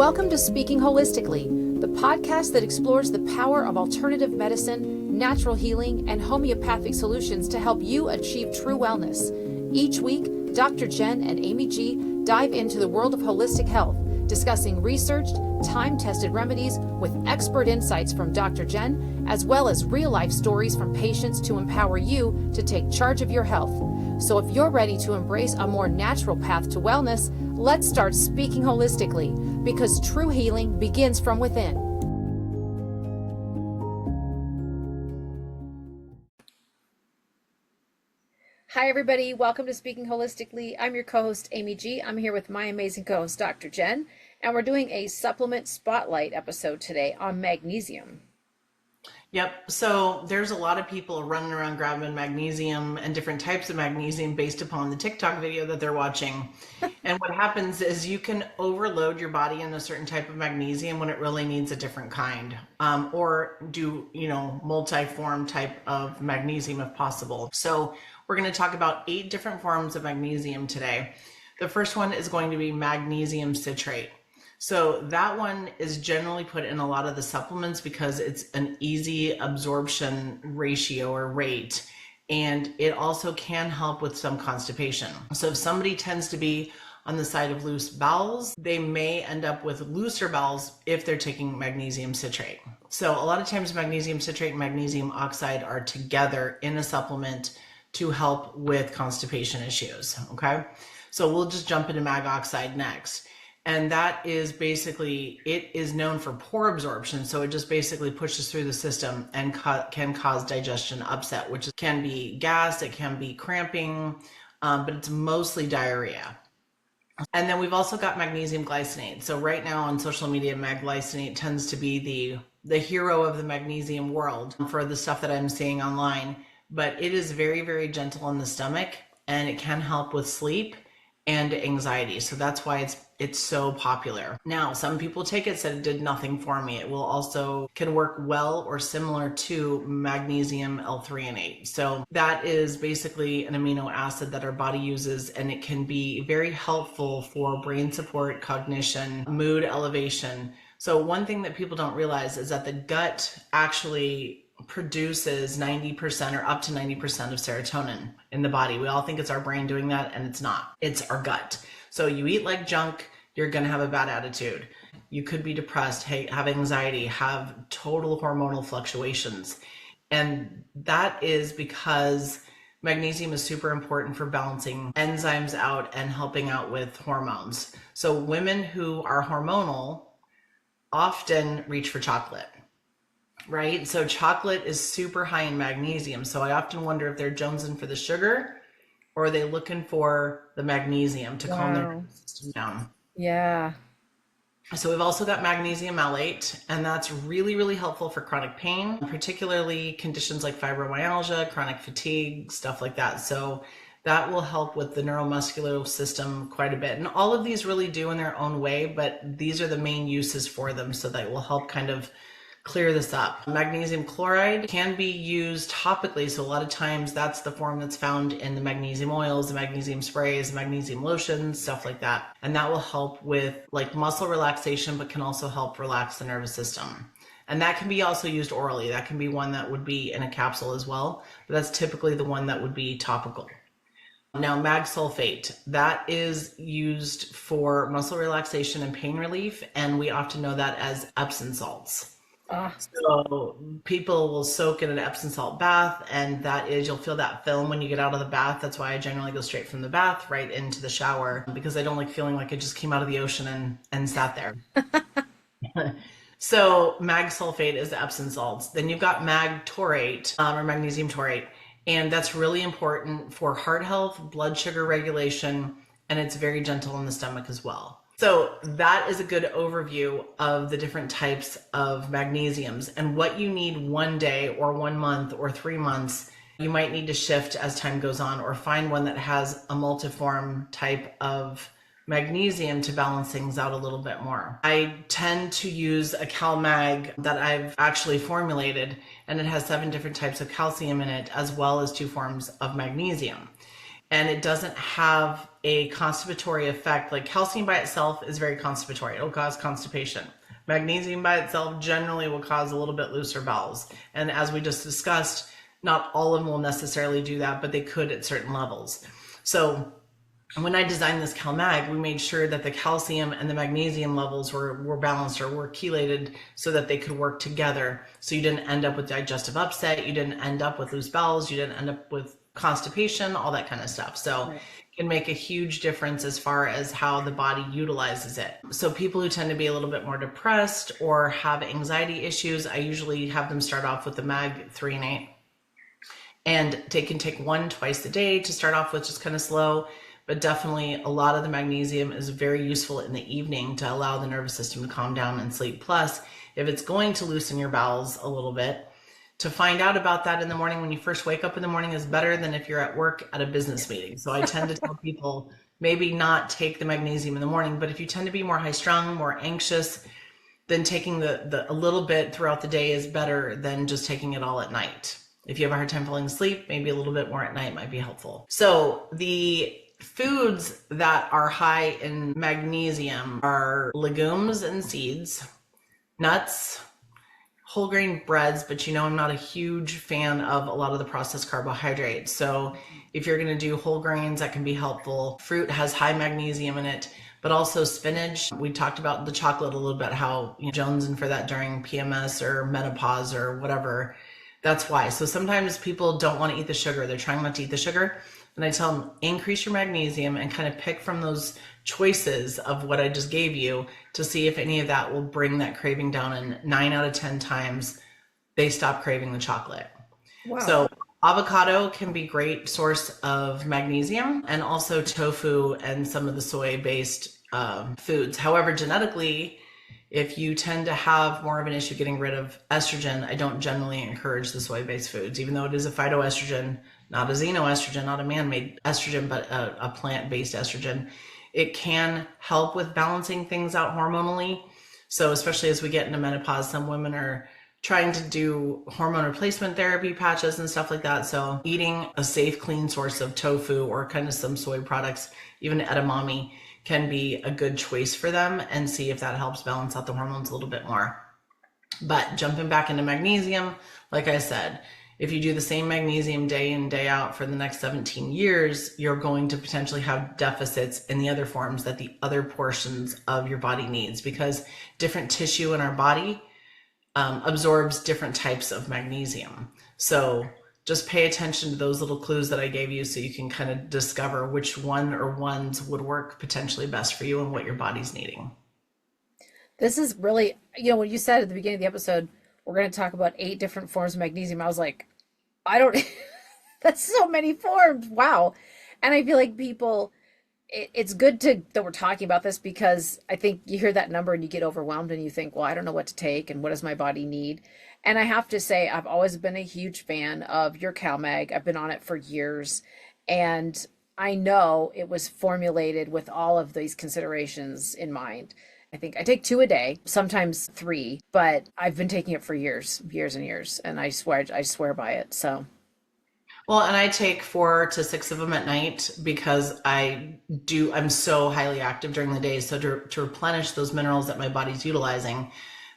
Welcome to Speaking Holistically, the podcast that explores the power of alternative medicine, natural healing, and homeopathic solutions to help you achieve true wellness. Each week, Dr. Jen and Amy G dive into the world of holistic health, discussing researched, time-tested remedies with expert insights from Dr. Jen, as well as real-life stories from patients to empower you to take charge of your health. So if you're ready to embrace a more natural path to wellness, let's start speaking holistically, because true healing begins from within. Hi, everybody. Welcome to Speaking Holistically. I'm your co-host, Amy G. I'm here with my amazing co-host, Dr. Jen, and we're doing a supplement spotlight episode today on magnesium. Yep. So there's a lot of people running around grabbing magnesium and different types of magnesium based upon the TikTok video that they're watching. And what happens is you can overload your body in a certain type of magnesium when it really needs a different kind, or do, multi-form type of magnesium if possible. So we're going to talk about 8 different forms of magnesium today. The first one is going to be magnesium citrate. So that one is generally put in a lot of the supplements because it's an easy absorption ratio or rate. And it also can help with some constipation. So if somebody tends to be on the side of loose bowels, they may end up with looser bowels if they're taking magnesium citrate. So a lot of times magnesium citrate and magnesium oxide are together in a supplement to help with constipation issues. Okay. So we'll just jump into mag oxide next. And that is basically, it is known for poor absorption. So it just basically pushes through the system and can cause digestion upset, which can be gas, it can be cramping, but it's mostly diarrhea. And then we've also got magnesium glycinate. So right now on social media, mag glycinate tends to be the hero of the magnesium world for the stuff that I'm seeing online. But it is very, very gentle on the stomach, and it can help with sleep and anxiety. So that's why it's so popular. Now, some people take it, said it did nothing for me. It will also can work well or similar to magnesium L-threonate. So that is basically an amino acid that our body uses, and it can be very helpful for brain support, cognition, mood elevation. So one thing that people don't realize is that the gut actually produces 90% or up to 90% of serotonin in the body. We all think it's our brain doing that, and it's not. It's our gut. So you eat like junk, you're going to have a bad attitude. You could be depressed, have anxiety, have total hormonal fluctuations. And that is because magnesium is super important for balancing enzymes out and helping out with hormones. So women who are hormonal often reach for chocolate. Right? So chocolate is super high in magnesium. So I often wonder if they're jonesing for the sugar, or are they looking for the magnesium to calm their nervous system down? Yeah. So we've also got magnesium malate, and that's really, really helpful for chronic pain, particularly conditions like fibromyalgia, chronic fatigue, stuff like that. So that will help with the neuromuscular system quite a bit. And all of these really do in their own way, but these are the main uses for them. So that will help kind of clear this up. Magnesium chloride can be used topically. So a lot of times that's the form that's found in the magnesium oils, the magnesium sprays, magnesium lotions, stuff like that. And that will help with like muscle relaxation, but can also help relax the nervous system. And that can be also used orally. That can be one that would be in a capsule as well, but that's typically the one that would be topical. Now, mag sulfate, that is used for muscle relaxation and pain relief. And we often know that as Epsom salts. So people will soak in an Epsom salt bath, and that is, you'll feel that film when you get out of the bath. That's why I generally go straight from the bath right into the shower, because I don't like feeling like I just came out of the ocean and sat there. So mag sulfate is the Epsom salts. Then you've got mag taurate, or magnesium taurate, and that's really important for heart health, blood sugar regulation, and it's very gentle in the stomach as well. So that is a good overview of the different types of magnesiums, and what you need one day or 1 month or 3 months. You might need to shift as time goes on, or find one that has a multiform type of magnesium to balance things out a little bit more. I tend to use a CalMag that I've actually formulated, and it has 7 different types of calcium in it, as well as 2 forms of magnesium. and it doesn't have a constipatory effect. Like calcium by itself is very constipatory. It'll cause constipation. Magnesium by itself generally will cause a little bit looser bowels. And as we just discussed, not all of them will necessarily do that, but they could at certain levels. So when I designed this CalMag, we made sure that the calcium and the magnesium levels were balanced or were chelated so that they could work together. So you didn't end up with digestive upset, you didn't end up with loose bowels, you didn't end up with constipation, all that kind of stuff. So right. It can make a huge difference as far as how the body utilizes it. So people who tend to be a little bit more depressed or have anxiety issues, I usually have them start off with the Mag 3 and 8. And they can take one twice a day to start off with, just kind of slow. But definitely a lot of the magnesium is very useful in the evening to allow the nervous system to calm down and sleep. Plus, if it's going to loosen your bowels a little bit, to find out about that in the morning when you first wake up in the morning is better than if you're at work at a business meeting. So I tend to tell people maybe not take the magnesium in the morning, but if you tend to be more high strung, more anxious, then taking a little bit throughout the day is better than just taking it all at night. If you have a hard time falling asleep, maybe a little bit more at night might be helpful. So the foods that are high in magnesium are legumes and seeds, nuts, whole grain breads, but I'm not a huge fan of a lot of the processed carbohydrates. So if you're going to do whole grains, that can be helpful. Fruit has high magnesium in it, but also spinach. We talked about the chocolate a little bit, how jonesing for that during PMS or menopause or whatever. That's why. So sometimes people don't want to eat the sugar. They're trying not to eat the sugar. And I tell them, increase your magnesium and kind of pick from those choices of what I just gave you to see if any of that will bring that craving down. And 9 out of 10 times they stop craving the chocolate. Wow. So avocado can be a great source of magnesium, and also tofu and some of the soy-based foods. However, genetically, if you tend to have more of an issue getting rid of estrogen, I don't generally encourage the soy-based foods, even though it is a phytoestrogen, not a xenoestrogen, not a man-made estrogen, but a plant-based estrogen. It can help with balancing things out hormonally. So especially as we get into menopause, some women are trying to do hormone replacement therapy patches and stuff like that. So eating a safe, clean source of tofu or kind of some soy products, even edamame, can be a good choice for them, and see if that helps balance out the hormones a little bit more. But jumping back into magnesium, like I said, if you do the same magnesium day in, day out for the next 17 years, you're going to potentially have deficits in the other forms that the other portions of your body needs, because different tissue in our body absorbs different types of magnesium. So just pay attention to those little clues that I gave you so you can kind of discover which one or ones would work potentially best for you and what your body's needing. This is really, when you said at the beginning of the episode, we're going to talk about 8 different forms of magnesium, I was like, that's so many forms. Wow. And I feel like people, it's good that we're talking about this, because I think you hear that number and you get overwhelmed and you think, well, I don't know what to take and what does my body need? And I have to say, I've always been a huge fan of your CalMag. I've been on it for years, and I know it was formulated with all of these considerations in mind. I think I take 2 a day, sometimes 3, but I've been taking it for years and years, and I swear by it. So. Well, and I take 4 to 6 of them at night, because I'm so highly active during the day. So to replenish those minerals that my body's utilizing,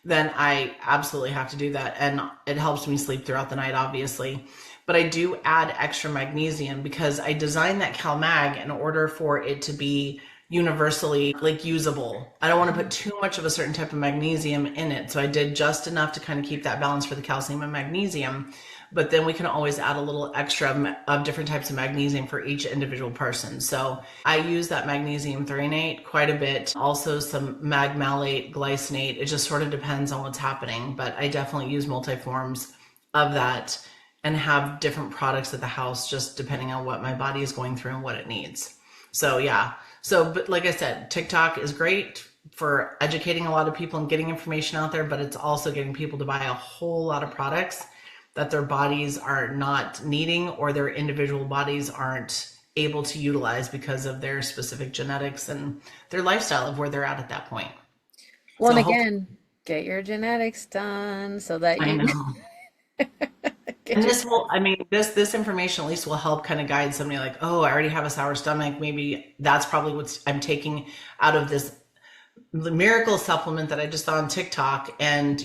then I absolutely have to do that. And it helps me sleep throughout the night, obviously. But I do add extra magnesium because I designed that CalMag in order for it to be universally usable. I don't want to put too much of a certain type of magnesium in it. So I did just enough to kind of keep that balance for the calcium and magnesium. But then we can always add a little extra of different types of magnesium for each individual person. So I use that magnesium threonate quite a bit. Also some magmalate, glycinate. It just sort of depends on what's happening. But I definitely use multi-forms of that and have different products at the house, just depending on what my body is going through and what it needs. So yeah. But like I said, TikTok is great for educating a lot of people and getting information out there, but it's also getting people to buy a whole lot of products that their bodies are not needing, or their individual bodies aren't able to utilize because of their specific genetics and their lifestyle of where they're at that point. Well, so and again, get your genetics done so that you And this will, I mean, this information at least will help kind of guide somebody like, oh, I already have a sour stomach. Maybe that's probably what I'm taking out of this miracle supplement that I just saw on TikTok. And,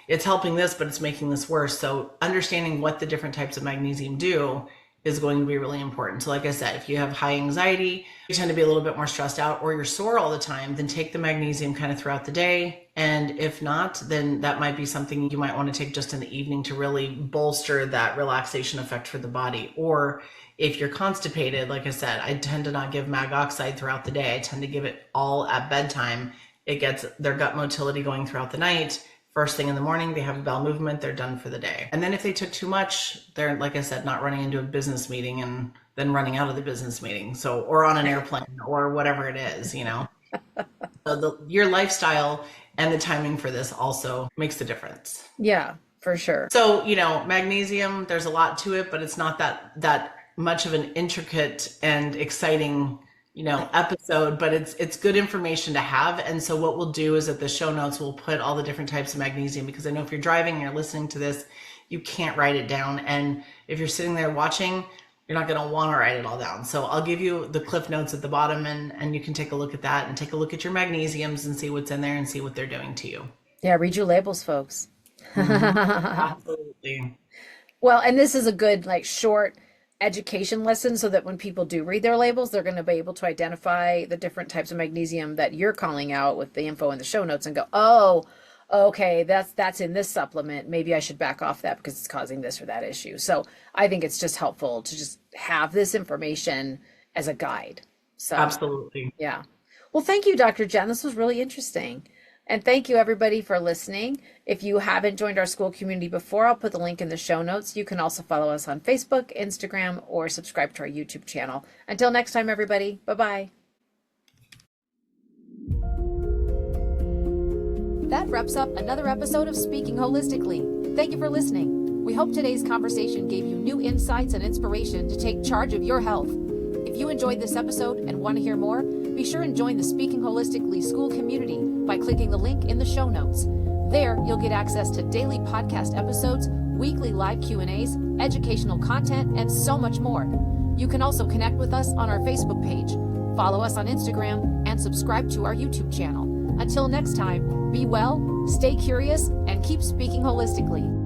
it's helping this, but it's making this worse. So understanding what the different types of magnesium do is going to be really important. So like I said, if you have high anxiety, you tend to be a little bit more stressed out, or you're sore all the time, then take the magnesium kind of throughout the day. And if not, then that might be something you might want to take just in the evening to really bolster that relaxation effect for the body. Or if you're constipated, like I said, I tend to not give mag oxide throughout the day. I tend to give it all at bedtime. It gets their gut motility going throughout the night. First thing in the morning, they have a bowel movement, they're done for the day. And then if they took too much, they're, like I said, not running into a business meeting and then running out of the business meeting. So, or on an airplane or whatever it is, So your lifestyle and the timing for this also makes the difference. Yeah, for sure. So, magnesium, there's a lot to it, but it's not that much of an intricate and exciting episode, but it's good information to have. And so what we'll do is at the show notes, we'll put all the different types of magnesium, because I know if you're driving and you're listening to this, you can't write it down. And if you're sitting there watching, you're not going to want to write it all down. So I'll give you the cliff notes at the bottom, and you can take a look at that and take a look at your magnesiums and see what's in there and see what they're doing to you. Yeah, read your labels, folks. Absolutely. Well, and this is a good short education lesson, so that when people do read their labels, they're going to be able to identify the different types of magnesium that you're calling out with the info in the show notes and go, oh, okay, that's in this supplement. Maybe I should back off that because it's causing this or that issue. So I think it's just helpful to just have this information as a guide. So absolutely. Yeah. Well, thank you, Dr. Jen. This was really interesting. And thank you, everybody, for listening. If you haven't joined our school community before, I'll put the link in the show notes. You can also follow us on Facebook, Instagram, or subscribe to our YouTube channel. Until next time, everybody, bye-bye. That wraps up another episode of Speaking Holistically. Thank you for listening. We hope today's conversation gave you new insights and inspiration to take charge of your health. If you enjoyed this episode and want to hear more, be sure and join the Speaking Holistically school community by clicking the link in the show notes. There, you'll get access to daily podcast episodes, weekly live Q&As, educational content, and so much more. You can also connect with us on our Facebook page, follow us on Instagram, and subscribe to our YouTube channel. Until next time, be well, stay curious, and keep speaking holistically.